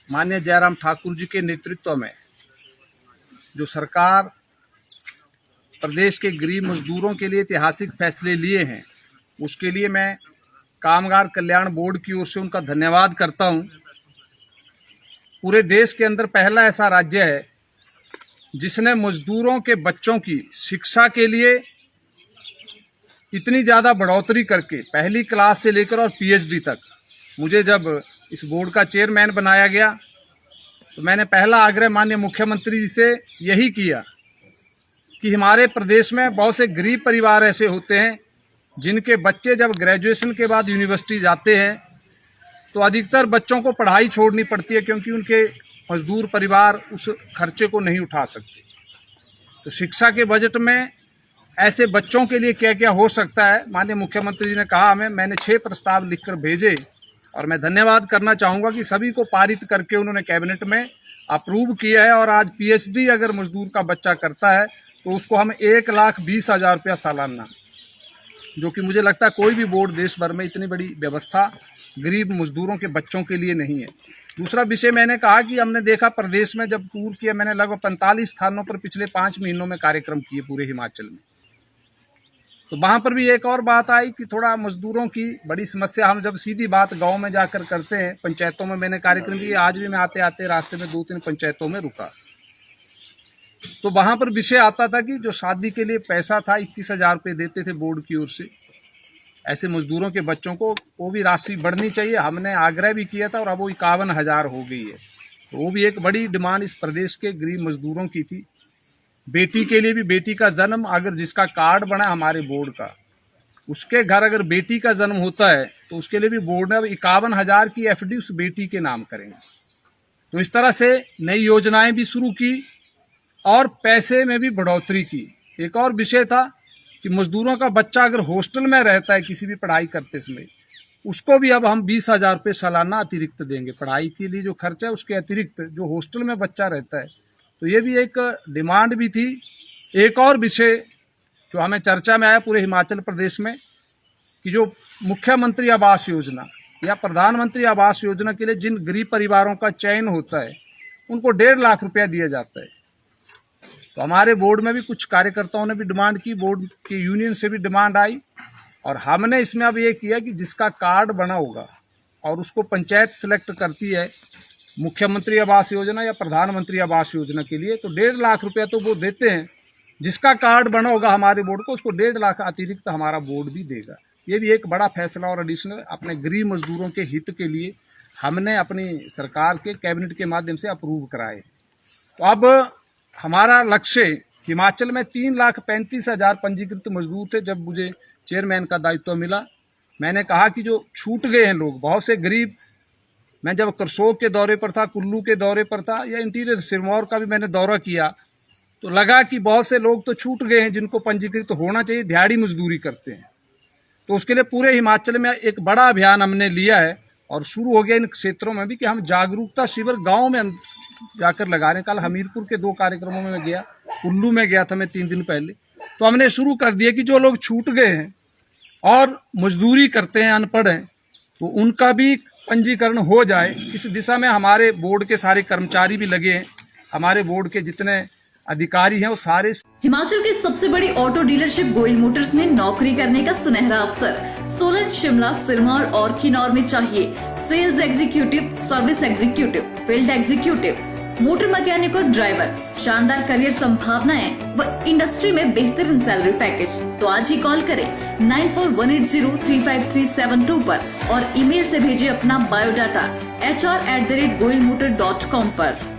माननीय जयराम ठाकुर जी के नेतृत्व में जो सरकार प्रदेश के गरीब मजदूरों के लिए ऐतिहासिक फैसले लिए हैं, उसके लिए मैं कामगार कल्याण बोर्ड की ओर से उनका धन्यवाद करता हूं। पूरे देश के अंदर पहला ऐसा राज्य है जिसने मजदूरों के बच्चों की शिक्षा के लिए इतनी ज़्यादा बढ़ोतरी करके पहली क्लास से लेकर और पीएचडी तक, मुझे जब इस बोर्ड का चेयरमैन बनाया गया तो मैंने पहला आग्रह माननीय मुख्यमंत्री जी से यही किया कि हमारे प्रदेश में बहुत से गरीब परिवार ऐसे होते हैं जिनके बच्चे जब ग्रेजुएशन के बाद यूनिवर्सिटी जाते हैं तो अधिकतर बच्चों को पढ़ाई छोड़नी पड़ती है, क्योंकि उनके मजदूर परिवार उस खर्चे को नहीं उठा सकते। तो शिक्षा के बजट में ऐसे बच्चों के लिए क्या क्या हो सकता है, माननीय मुख्यमंत्री जी ने कहा मैंने 6 प्रस्ताव लिखकर भेजे और मैं धन्यवाद करना चाहूँगा कि सभी को पारित करके उन्होंने कैबिनेट में अप्रूव किया है। और आज पीएचडी अगर मजदूर का बच्चा करता है तो उसको हम 1,20,000 रुपया सालाना, जो कि मुझे लगता है कोई भी बोर्ड देश भर में इतनी बड़ी व्यवस्था गरीब मजदूरों के बच्चों के लिए नहीं है। दूसरा विषय मैंने कहा कि हमने देखा प्रदेश में जब टूर किया, मैंने लगभग 45 स्थानों पर पिछले 5 महीनों में कार्यक्रम किए पूरे हिमाचल में, तो वहाँ पर भी एक और बात आई कि थोड़ा मजदूरों की बड़ी समस्या, हम जब सीधी बात गांव में जाकर करते हैं, पंचायतों में मैंने कार्यक्रम किया। आज भी मैं आते आते रास्ते में 2-3 पंचायतों में रुका तो वहाँ पर विषय आता था कि जो शादी के लिए पैसा था 21,000 रुपये देते थे बोर्ड की ओर से, ऐसे मजदूरों के बच्चों को वो भी राशि बढ़नी चाहिए। हमने आग्रह भी किया था और अब वो 51,000 हो गई है। तो वो भी एक बड़ी डिमांड इस प्रदेश के गरीब मजदूरों की थी। बेटी के लिए भी, बेटी का जन्म अगर जिसका कार्ड बना हमारे बोर्ड का, उसके घर अगर बेटी का जन्म होता है तो उसके लिए भी बोर्ड ने 51,000 की एफडी उस बेटी के नाम करेंगे। तो इस तरह से नई योजनाएं भी शुरू की और पैसे में भी बढ़ोतरी की। एक और विषय था कि मजदूरों का बच्चा अगर हॉस्टल में रहता है किसी भी पढ़ाई करते समय, उसको भी अब हम 20,000 रुपये सालाना अतिरिक्त देंगे। पढ़ाई के लिए जो खर्चा है उसके अतिरिक्त जो हॉस्टल में बच्चा रहता है, तो ये भी एक डिमांड भी थी। एक और विषय जो हमें चर्चा में आया पूरे हिमाचल प्रदेश में कि जो मुख्यमंत्री आवास योजना या प्रधानमंत्री आवास योजना के लिए जिन गरीब परिवारों का चयन होता है उनको 1.5 लाख रुपया दिया जाता है। तो हमारे बोर्ड में भी कुछ कार्यकर्ताओं ने भी डिमांड की, बोर्ड की यूनियन से भी डिमांड आई और हमने इसमें अब ये किया कि जिसका कार्ड बना होगा और उसको पंचायत सेलेक्ट करती है मुख्यमंत्री आवास योजना या प्रधानमंत्री आवास योजना के लिए, तो 1.5 लाख रुपया तो वो देते हैं। जिसका कार्ड बना होगा हमारे बोर्ड को, उसको 1.5 लाख अतिरिक्त हमारा बोर्ड भी देगा। ये भी एक बड़ा फैसला और एडिशनल अपने गरीब मजदूरों के हित के लिए हमने अपनी सरकार के कैबिनेट के माध्यम से अप्रूव कराए। तो अब हमारा लक्ष्य, हिमाचल में 3,35,000 पंजीकृत मजदूर थे जब मुझे चेयरमैन का दायित्व मिला। मैंने कहा कि जो छूट गए हैं लोग, बहुत से गरीब, मैं जब करसोग के दौरे पर था, कुल्लू के दौरे पर था या इंटीरियर सिरमौर का भी मैंने दौरा किया, तो लगा कि बहुत से लोग तो छूट गए हैं जिनको पंजीकृत होना चाहिए, दिहाड़ी मजदूरी करते हैं। तो उसके लिए पूरे हिमाचल में एक बड़ा अभियान हमने लिया है और शुरू हो गया इन क्षेत्रों में भी कि हम जागरूकता शिविर गाँव में जाकर लगा रहे हैं। कल हमीरपुर के 2 कार्यक्रमों में मैं गया, कुल्लू में गया था मैं 3 दिन पहले। तो हमने शुरू कर दिया कि जो लोग छूट गए हैं और मजदूरी करते हैं, अनपढ़ हैं, तो उनका भी पंजीकरण हो जाए। इस दिशा में हमारे बोर्ड के सारे कर्मचारी भी लगे हैं, हमारे बोर्ड के जितने अधिकारी हैं वो सारे। हिमाचल की सबसे बड़ी ऑटो डीलरशिप गोयल मोटर्स में नौकरी करने का सुनहरा अवसर सोलन, शिमला, सिरमौर और किन्नौर में चाहिए sales executive, service executive, field executive, motor mechanic और ड्राइवर। शानदार करियर संभावनाएं व इंडस्ट्री में बेहतरीन सैलरी पैकेज। तो आज ही कॉल करें 9418035372 पर और ईमेल से भेजिए अपना बायोडाटा hr@goyalmotor.com पर।